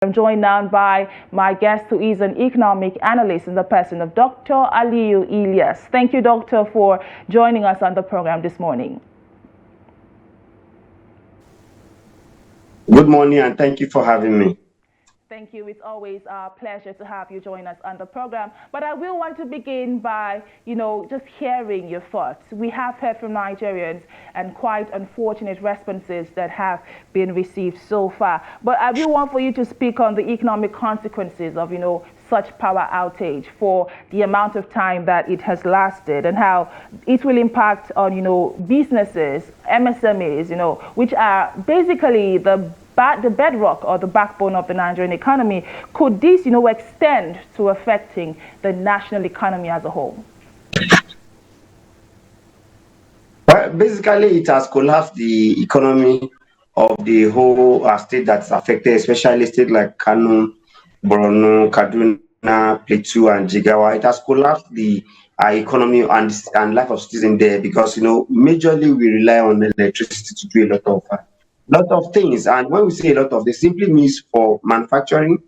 I'm joined now by my guest who is an economic analyst in the person of Dr. Aliyu Illas. Thank you, Doctor, for joining us on the program this morning. Good morning, and thank you for having me. Thank you. It's always a pleasure to have you join us on the program. But I will want to begin by, just hearing your thoughts. We have heard from Nigerians and quite unfortunate responses that have been received so far. But I will want for you to speak on the economic consequences of, such power outage for the amount of time that it has lasted and how it will impact on, businesses, MSMEs, which are basically the bedrock or the backbone of the Nigerian economy. Could this, extend to affecting the national economy as a whole? Well, basically, it has collapsed the economy of the whole state that's affected, especially states like Kano, Borno, Kaduna, Plateau, and Jigawa. It has collapsed the economy and life of citizens there because majorly we rely on electricity to do a lot of things. And when we say a lot of, this simply means for manufacturing,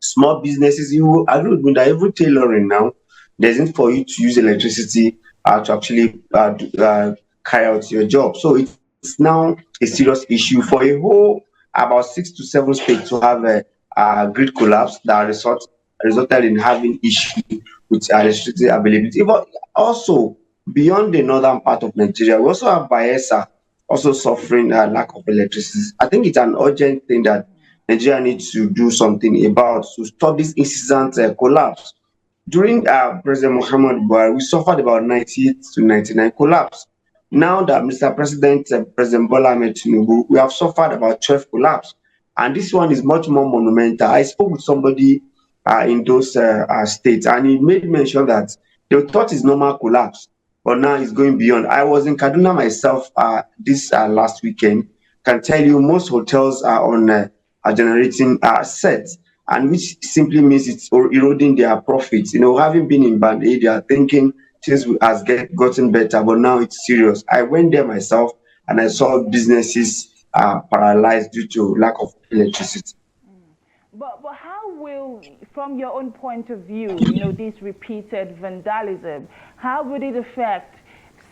small businesses. You will agree with me that every tailoring now, there's need for you to use electricity to actually carry out your job. So it's now a serious issue for a whole about 6 to 7 states to have a grid collapse that resulted in having issue with electricity availability. But also beyond the northern part of Nigeria, we also have Bayelsa also suffering a lack of electricity. I think it's an urgent thing that Nigeria needs to do something about to stop this incessant collapse. During President Muhammad Buhari, we suffered about 98 to 99 collapse. Now that Mr. President, President Bola Ahmed Tinubu, we have suffered about 12 collapse. And this one is much more monumental. I spoke with somebody in those states, and he made mention that they thought it's normal collapse, but now it's going beyond. I was in Kaduna myself this last weekend. Can tell you most hotels are generating sets, and which simply means it's eroding their profits. Having been in band aid, they are thinking things has gotten better, but now it's serious. I went there myself and I saw businesses paralyzed due to lack of electricity. But how will, from your own point of view, this repeated vandalism, how would it affect,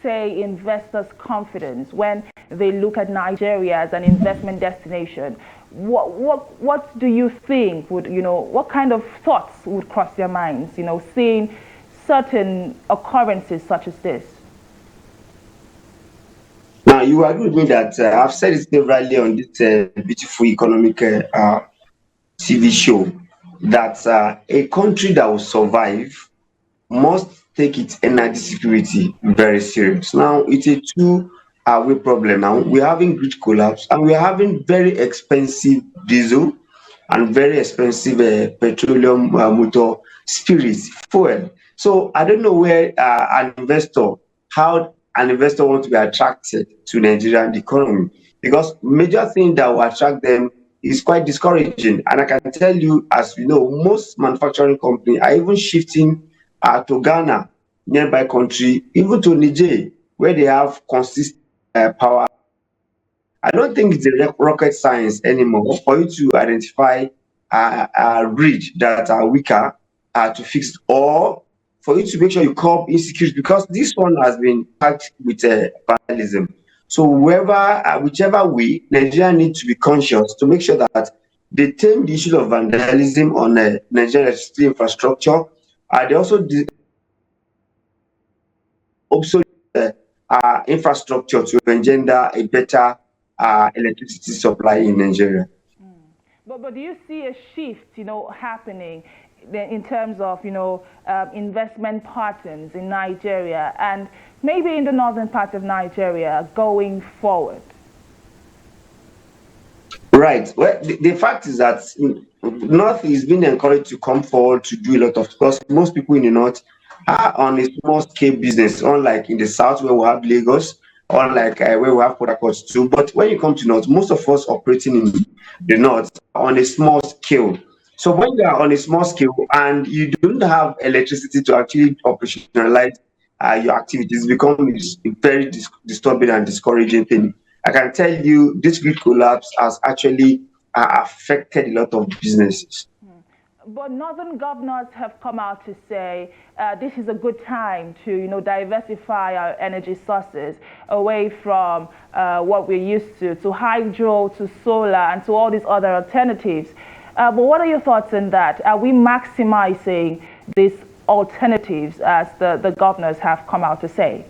say, investors' confidence when they look at Nigeria as an investment destination? What do you think would, what kind of thoughts would cross their minds, seeing certain occurrences such as this? Now, you agree with me that I've said it severally on this beautiful economic TV show that a country that will survive must take its energy security very serious. Now, it's a two-way problem. Now, we're having grid collapse and we're having very expensive diesel and very expensive petroleum motor spirits fuel. So I don't know where how an investor wants to be attracted to Nigerian economy, because major thing that will attract them is quite discouraging. And I can tell you, as we know, most manufacturing companies are even shifting to Ghana, nearby country, even to Niger, where they have consistent power. I don't think it's a rocket science anymore for you to identify a grid that are weaker to fix, or for you to make sure you curb insecurity, because this one has been packed with vandalism. So whichever way, Nigeria needs to be conscious to make sure that they tame the issue of vandalism on Nigerian electricity infrastructure. They also obsolete infrastructure to engender a better electricity supply in Nigeria. But do you see a shift, happening in terms of, investment patterns in Nigeria and maybe in the northern part of Nigeria going forward? Right. Well, the fact is that North is being encouraged to come forward to do a lot of, because most people in the North are on a small scale business, unlike in the South where we have Lagos, unlike where we have Port Harcourt too. But when you come to North, most of us operating in the North are on a small scale. So when you are on a small scale and you don't have electricity to actually operationalize your activities, become a very disturbing and discouraging thing. I can tell you this grid collapse has actually affected a lot of businesses. But northern governors have come out to say this is a good time to, diversify our energy sources away from what we're used to hydro, to solar, and to all these other alternatives. But what are your thoughts on that? Are we maximizing these alternatives as the governors have come out to say?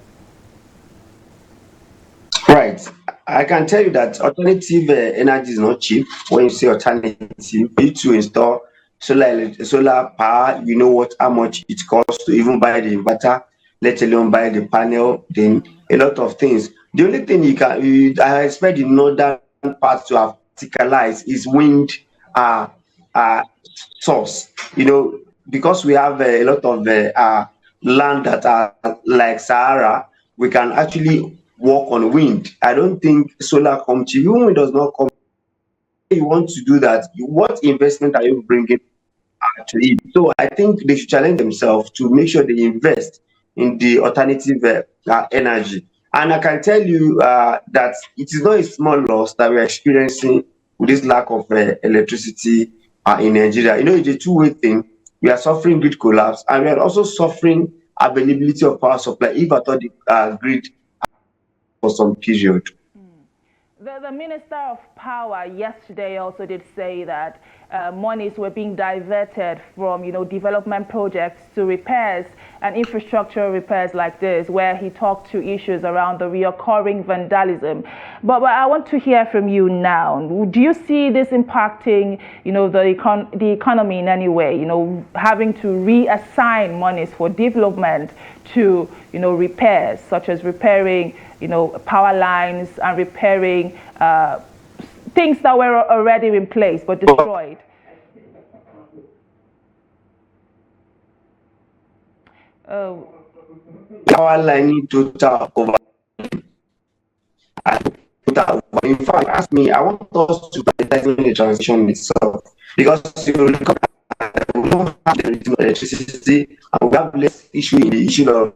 Right. I can tell you that alternative energy is not cheap. When you say alternative, you need to install solar power. You know what how much it costs to even buy the inverter, let alone buy the panel. Then a lot of things. The only thing I expect the northern part to have verticalized is wind uh, uh, source. Because we have a lot of land that are like Sahara, we can actually work on wind. I don't think solar comes cheap. Even when it does not come, you want to do that. What investment are you bringing to it? So I think they should challenge themselves to make sure they invest in the alternative energy. And I can tell you that it is not a small loss that we're experiencing with this lack of electricity in Nigeria. It's a two-way thing. We are suffering grid collapse, and we are also suffering availability of power supply if at all the grid for some period. The Minister of Power yesterday also did say that monies were being diverted from, development projects to repairs and infrastructural repairs like this, where he talked to issues around the reoccurring vandalism. But I want to hear from you now. Do you see this impacting, the economy in any way? Having to reassign monies for development to, repairs, such as repairing, power lines and repairing things that were already in place but destroyed. Power line total over. In fact, ask me, I want us to prioritize the transition itself because if you look at we don't have the regional electricity and we have less issue in the issue of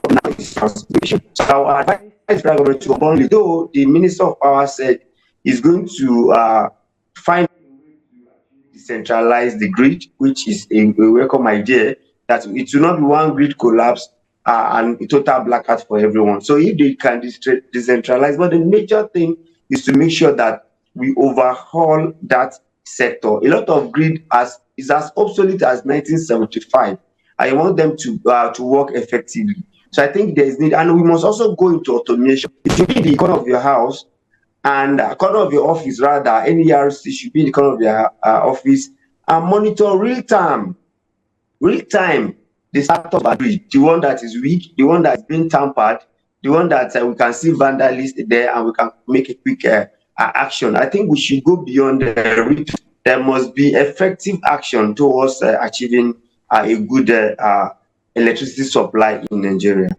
now is transmission. So our advice government to only though the Minister of Power said is going to find decentralize the grid, which is a welcome idea, that it will not be one grid collapse and a total blackout for everyone. So if they can decentralize, but the major thing is to make sure that we overhaul that sector. A lot of grid is as obsolete as 1975. I want them to work effectively. So I think there is need, and we must also go into automation. It should be the corner of your house and corner of your office, rather, any ERC should be in the corner of your office and monitor real time the status of the one that is weak, the one that's been tampered, the one that we can see vandalism there and we can make a quick action. I think we should go beyond the reach. There must be effective action towards achieving a good electricity supply in Nigeria.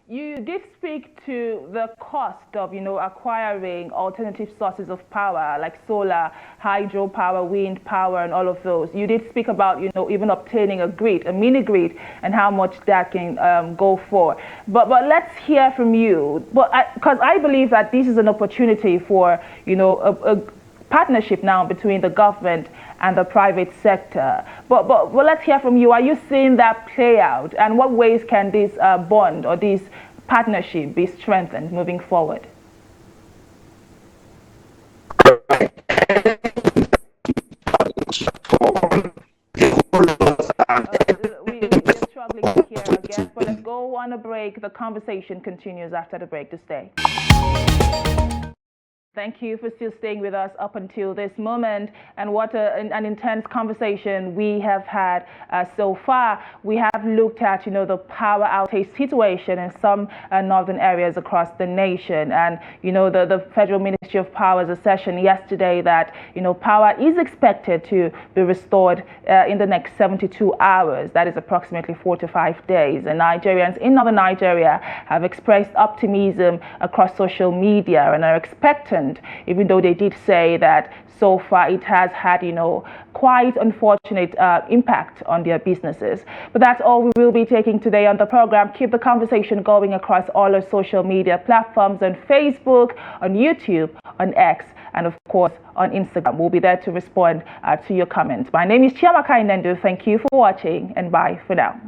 You did speak to the cost of, acquiring alternative sources of power like solar, hydropower, wind power, and all of those. You did speak about, even obtaining a mini grid, and how much that can go for. But let's hear from you. Because I believe that this is an opportunity for, a partnership now between the government and the private sector. But let's hear from you. Are you seeing that play out? And what ways can this bond or this partnership be strengthened moving forward? We're struggling to hear again, but let's go on a break. The conversation continues after the break. To stay. Thank you for still staying with us up until this moment. And what an intense conversation we have had so far. We have looked at, the power outage situation in some northern areas across the nation. And, the Federal Ministry of Power's assertion yesterday that, power is expected to be restored in the next 72 hours. That is approximately 4 to 5 days. And Nigerians in northern Nigeria have expressed optimism across social media and are expectant happened, even though they did say that so far it has had, quite unfortunate impact on their businesses. But that's all we will be taking today on the program. Keep the conversation going across all our social media platforms, on Facebook, on YouTube, on X, and of course on Instagram. We'll be there to respond to your comments. My name is Chiamaka Enendu. Thank you for watching, and bye for now.